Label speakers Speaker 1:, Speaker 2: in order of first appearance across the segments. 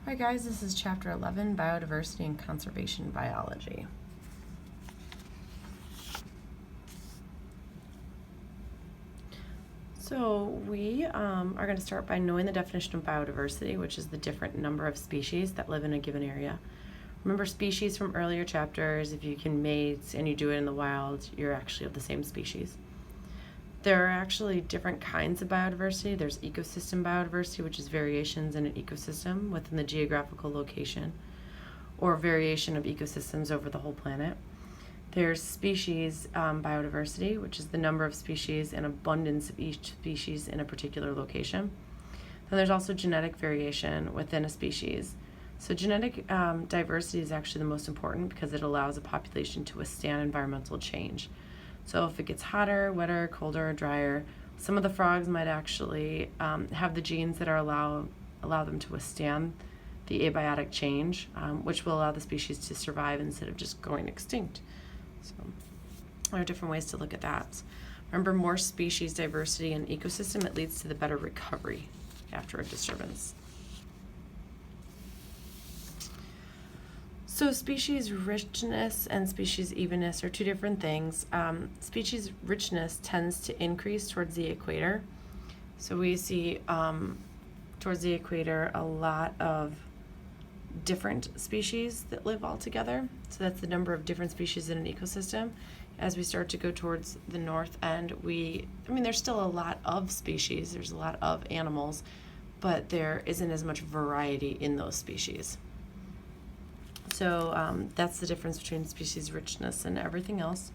Speaker 1: Hi guys, this is Chapter 11, Biodiversity and Conservation Biology. So we are going to start by knowing the definition of biodiversity, which is the different number of species that live in a given area. Remember species from earlier chapters, if you can mate and you do it in the wild, you're actually of the same species. There are actually different kinds of biodiversity. There's ecosystem biodiversity, which is variations in an ecosystem within the geographical location, or variation of ecosystems over the whole planet. There's species biodiversity, which is the number of species and abundance of each species in a particular location. Then there's also genetic variation within a species. So genetic diversity is actually the most important because it allows a population to withstand environmental change. So if it gets hotter, wetter, colder, drier, some of the frogs might actually have the genes that allow them to withstand the abiotic change, which will allow the species to survive instead of just going extinct. So there are different ways to look at that. Remember, more species diversity in ecosystem, it leads to the better recovery after a disturbance. So species richness and species evenness are two different things. Species richness tends to increase towards the equator. So we see towards the equator a lot of different species that live all together. So that's the number of different species in an ecosystem. As we start to go towards the north end, there's still a lot of species, there's a lot of animals, but there isn't as much variety in those species. So that's the difference between species richness and everything else.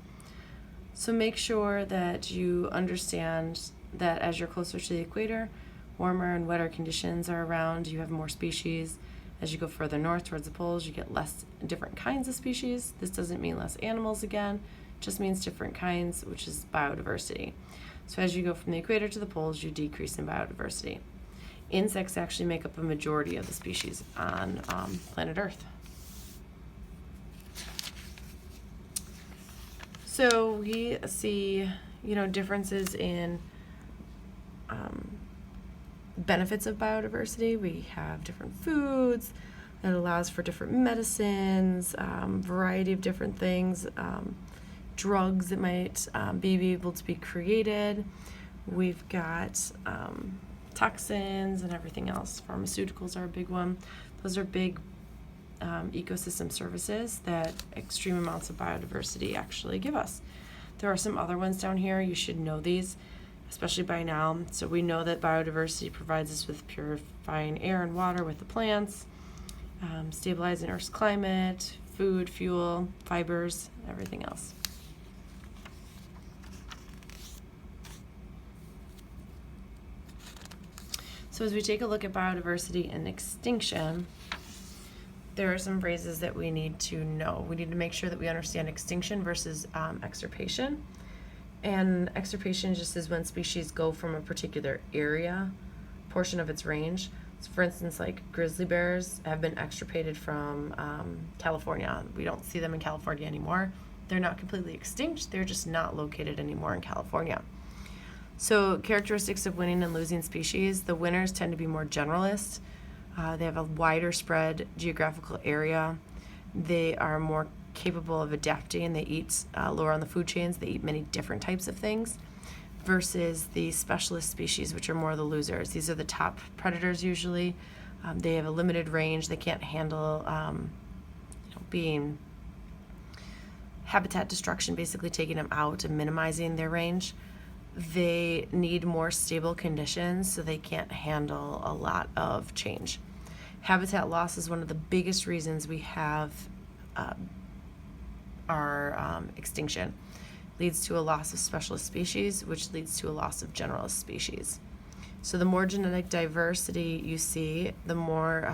Speaker 1: So make sure that you understand that as you're closer to the equator, warmer and wetter conditions are around, you have more species. As you go further north towards the poles, you get less different kinds of species. This doesn't mean less animals again, it just means different kinds, which is biodiversity. So as you go from the equator to the poles, you decrease in biodiversity. Insects actually make up a majority of the species on planet Earth. So we see, differences in benefits of biodiversity. We have different foods that allows for different medicines, variety of different things, drugs that might be able to be created. We've got toxins and everything else. Pharmaceuticals are a big one. Those are big ecosystem services that extreme amounts of biodiversity actually give us. There are some other ones down here. You should know these, especially by now. So we know that biodiversity provides us with purifying air and water with the plants, stabilizing Earth's climate, food, fuel, fibers, everything else. So as we take a look at biodiversity and extinction, there are some phrases that we need to know. We need to make sure that we understand extinction versus extirpation. And extirpation just is when species go from a particular area, portion of its range. So for instance, like grizzly bears have been extirpated from California. We don't see them in California anymore. They're not completely extinct, they're just not located anymore in California. So characteristics of winning and losing species, the winners tend to be more generalist. They have a wider spread geographical area. They are more capable of adapting. They eat lower on the food chains. They eat many different types of things versus the specialist species, which are more the losers. These are the top predators usually. They have a limited range. They can't handle being habitat destruction, basically taking them out and minimizing their range. They need more stable conditions, so they can't handle a lot of change. Habitat loss is one of the biggest reasons we have our extinction. Leads to a loss of specialist species, which leads to a loss of generalist species. So the more genetic diversity you see, the more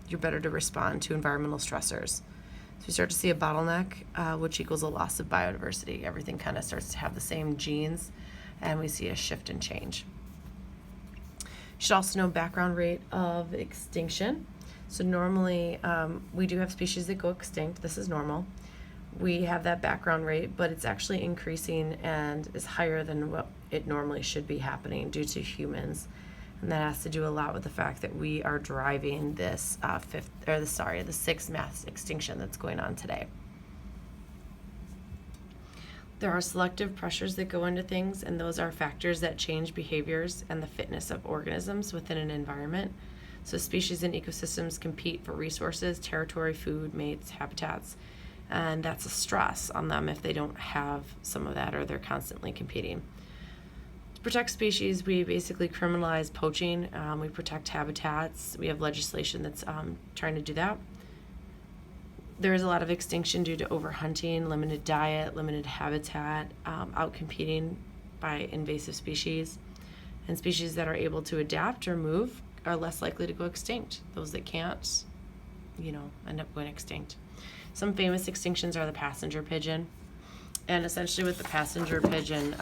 Speaker 1: you're better to respond to environmental stressors. So we start to see a bottleneck, which equals a loss of biodiversity. Everything kind of starts to have the same genes, and we see a shift and change. You should also know background rate of extinction. So normally we do have species that go extinct. This is normal. We have that background rate, but it's actually increasing and is higher than what it normally should be happening due to humans And that has to do a lot with the fact that we are driving this the sixth mass extinction that's going on today. There are selective pressures that go into things, and those are factors that change behaviors and the fitness of organisms within an environment. So species and ecosystems compete for resources, territory, food, mates, habitats, and that's a stress on them if they don't have some of that or they're constantly competing. To protect species, we basically criminalize poaching. We protect habitats. We have legislation that's trying to do that. There is a lot of extinction due to overhunting, limited diet, limited habitat, outcompeting by invasive species. And species that are able to adapt or move are less likely to go extinct. Those that can't, end up going extinct. Some famous extinctions are the passenger pigeon. And essentially with the passenger pigeon,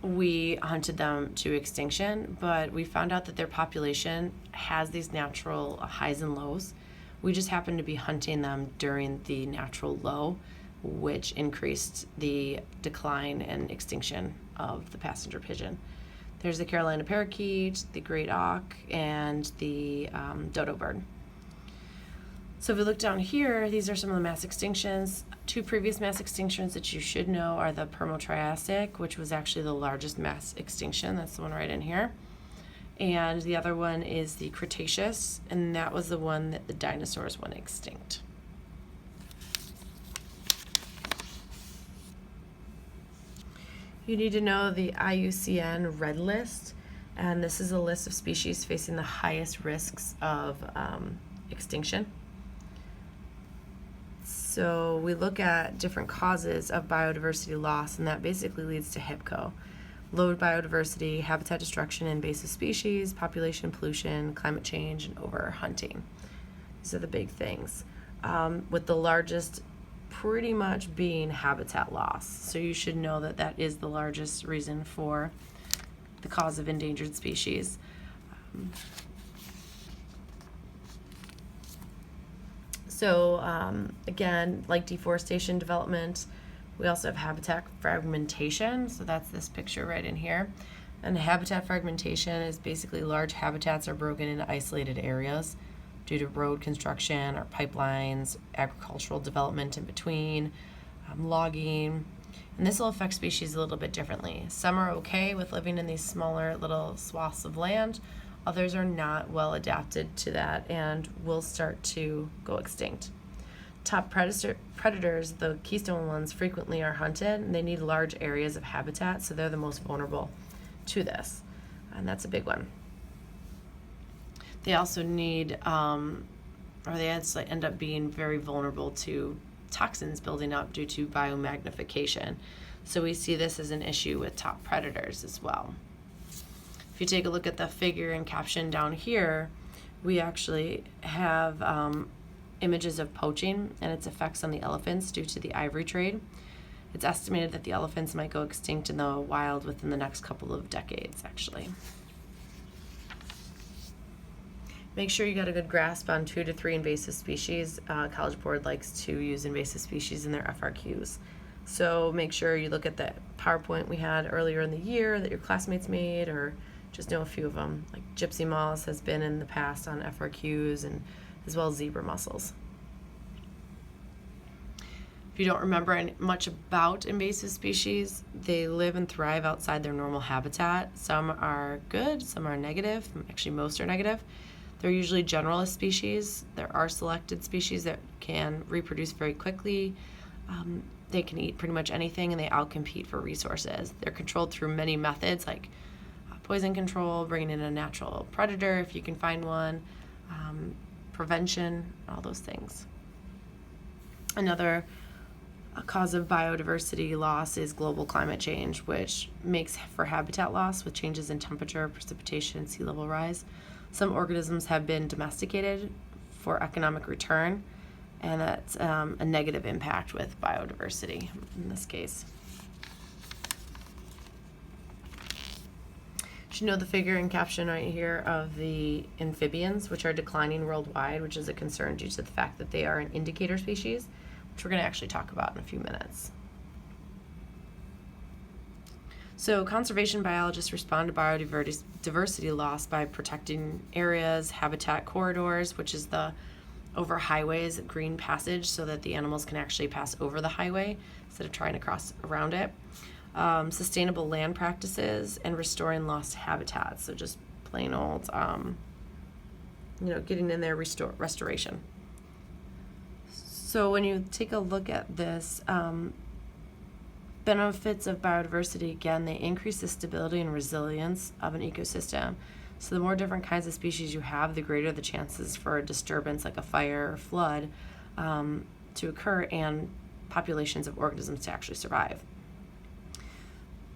Speaker 1: we hunted them to extinction, but we found out that their population has these natural highs and lows. We just happened to be hunting them during the natural low, which increased the decline and extinction of the passenger pigeon. There's the Carolina parakeet, the great auk, and the dodo bird. So if we look down here, these are some of the mass extinctions. Two previous mass extinctions that you should know are the Permo-Triassic, which was actually the largest mass extinction. That's the one right in here. And the other one is the Cretaceous, and that was the one that the dinosaurs went extinct. You need to know the IUCN Red List, and this is a list of species facing the highest risks of extinction. So we look at different causes of biodiversity loss, and that basically leads to HIPCO. Low biodiversity, habitat destruction, invasive species, population pollution, climate change, and overhunting. These are the big things, with the largest pretty much being habitat loss. So you should know that that is the largest reason for the cause of endangered species. Again, like deforestation development, we also have habitat fragmentation. So that's this picture right in here. And habitat fragmentation is basically large habitats are broken into isolated areas due to road construction or pipelines, agricultural development in between, logging. And this will affect species a little bit differently. Some are okay with living in these smaller little swaths of land. Others are not well adapted to that and will start to go extinct. Top predators, the keystone ones, frequently are hunted, and they need large areas of habitat, so they're the most vulnerable to this, and that's a big one. They also need, they end up being very vulnerable to toxins building up due to biomagnification. So we see this as an issue with top predators as well. If you take a look at the figure and caption down here, we actually have images of poaching and its effects on the elephants due to the ivory trade. It's estimated that the elephants might go extinct in the wild within the next couple of decades, actually. Make sure you got a good grasp on 2 to 3 invasive species. College Board likes to use invasive species in their FRQs. So make sure you look at the PowerPoint we had earlier in the year that your classmates made, or just know a few of them. Like gypsy moths has been in the past on FRQs, and as well as zebra mussels. If you don't remember much about invasive species, they live and thrive outside their normal habitat. Some are good, some are negative. Actually, most are negative. They're usually generalist species. There are selected species that can reproduce very quickly. They can eat pretty much anything, and they outcompete for resources. They're controlled through many methods, like poison control, bringing in a natural predator if you can find one, prevention, all those things. Another cause of biodiversity loss is global climate change, which makes for habitat loss with changes in temperature, precipitation, sea level rise. Some organisms have been domesticated for economic return, and that's a negative impact with biodiversity in this case. You should know the figure and caption right here of the amphibians, which are declining worldwide, which is a concern due to the fact that they are an indicator species, which we're going to actually talk about in a few minutes. So conservation biologists respond to biodiversity loss by protecting areas, habitat corridors, which is the over highways, green passage, so that the animals can actually pass over the highway instead of trying to cross around it. Sustainable land practices and restoring lost habitats. So just plain old, getting in there, restoration. So when you take a look at this, benefits of biodiversity, again, they increase the stability and resilience of an ecosystem. So the more different kinds of species you have, the greater the chances for a disturbance like a fire or flood to occur and populations of organisms to actually survive.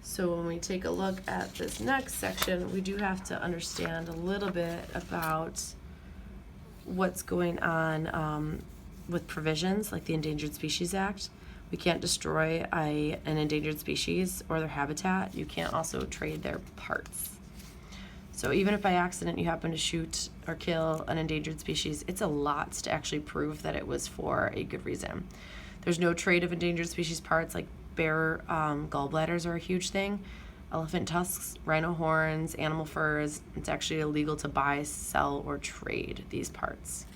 Speaker 1: So when we take a look at this next section, we do have to understand a little bit about what's going on with provisions like the Endangered Species Act. We can't destroy an endangered species or their habitat. You can't also trade their parts. So even if by accident you happen to shoot or kill an endangered species, it's a lot to actually prove that it was for a good reason. There's no trade of endangered species parts, like bear gallbladders are a huge thing. Elephant tusks, rhino horns, animal furs. It's actually illegal to buy, sell, or trade these parts.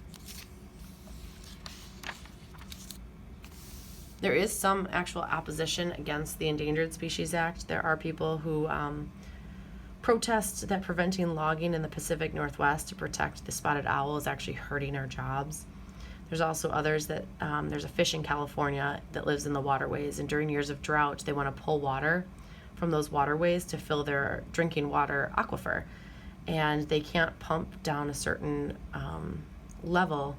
Speaker 1: There is some actual opposition against the Endangered Species Act. There are people who protest that preventing logging in the Pacific Northwest to protect the spotted owl is actually hurting our jobs. There's also others that, there's a fish in California that lives in the waterways, and during years of drought, they want to pull water from those waterways to fill their drinking water aquifer. And they can't pump down a certain level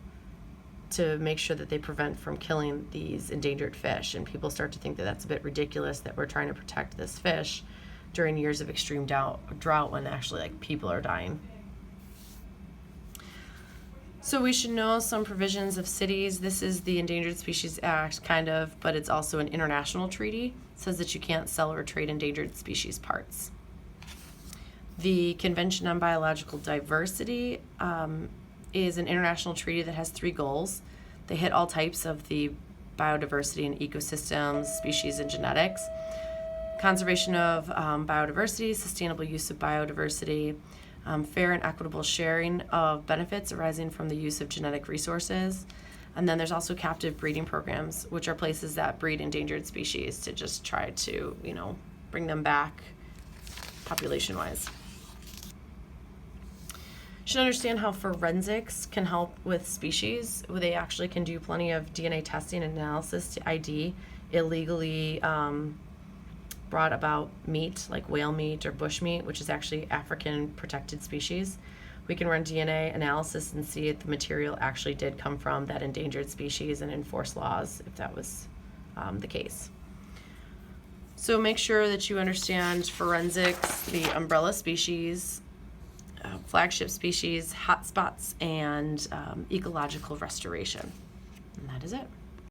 Speaker 1: to make sure that they prevent from killing these endangered fish. And people start to think that that's a bit ridiculous that we're trying to protect this fish during years of extreme drought when actually people are dying. So we should know some provisions of cities. This is the Endangered Species Act, kind of, but it's also an international treaty. It says that you can't sell or trade endangered species parts. The Convention on Biological Diversity is an international treaty that has 3 goals. They hit all types of the biodiversity and ecosystems, species, and genetics. Conservation of biodiversity, sustainable use of biodiversity, fair and equitable sharing of benefits arising from the use of genetic resources. And then there's also captive breeding programs, which are places that breed endangered species to just try to, bring them back population-wise. You should understand how forensics can help with species. They actually can do plenty of DNA testing and analysis to ID illegally brought about meat, like whale meat or bush meat, which is actually African protected species. We can run DNA analysis and see if the material actually did come from that endangered species and enforce laws if that was the case. So make sure that you understand forensics, the umbrella species, flagship species, hotspots, and ecological restoration. And that is it.